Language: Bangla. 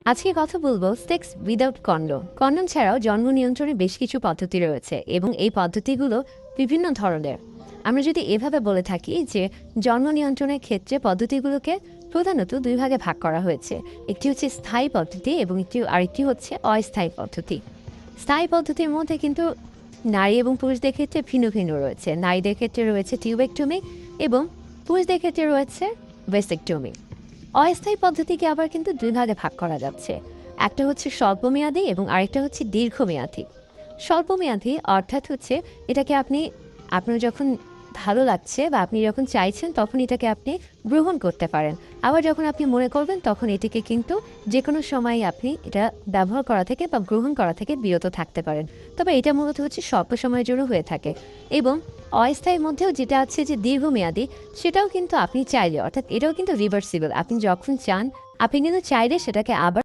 আজকে কথা বলবো সেক্স উইদাউট কন্ডম। কন্ডম ছাড়াও জন্ম নিয়ন্ত্রণে বেশ কিছু পদ্ধতি রয়েছে এবং এই পদ্ধতিগুলো বিভিন্ন ধরনের। আমরা যদি এভাবে বলে থাকি যে জন্ম নিয়ন্ত্রণের ক্ষেত্রে পদ্ধতিগুলোকে প্রধানত দুই ভাগে ভাগ করা হয়েছে। একটি হচ্ছে স্থায়ী পদ্ধতি এবং আরেকটি হচ্ছে অস্থায়ী পদ্ধতি। স্থায়ী পদ্ধতির মধ্যে কিন্তু নারী এবং পুরুষদের ক্ষেত্রে ভিন্ন ভিন্ন রয়েছে। নারীদের ক্ষেত্রে রয়েছে টিউবেক্টমি এবং পুরুষদের ক্ষেত্রে রয়েছে ভেসেক্টমি। অস্থায়ী পদ্ধতিকে আবার কিন্তু দুই ভাগে ভাগ করা যাচ্ছে। একটা হচ্ছে স্বল্পমেয়াদী এবং আরেকটা হচ্ছে দীর্ঘমেয়াদী। স্বল্পমেয়াদী অর্থাৎ হচ্ছে এটাকে আপনার যখন ভালো লাগছে বা আপনি যখন চাইছেন তখন এটাকে আপনি গ্রহণ করতে পারেন। আবার যখন আপনি মনে করবেন তখন এটিকে কিন্তু যে কোনো সময় আপনি এটা ব্যবহার করা থেকে বা গ্রহণ করা থেকে বিরত থাকতে পারেন। তবে এটা মূলত হচ্ছে স্বল্প সময়ের জন্য হয়ে থাকে। এবং অস্থায়ীর মধ্যেও যেটা আছে যে দীর্ঘমেয়াদী, সেটাও কিন্তু আপনি চাইলে, অর্থাৎ এটাও কিন্তু রিভার্সিবল। আপনি যখন চান আপনি কিন্তু চাইলে সেটাকে আবার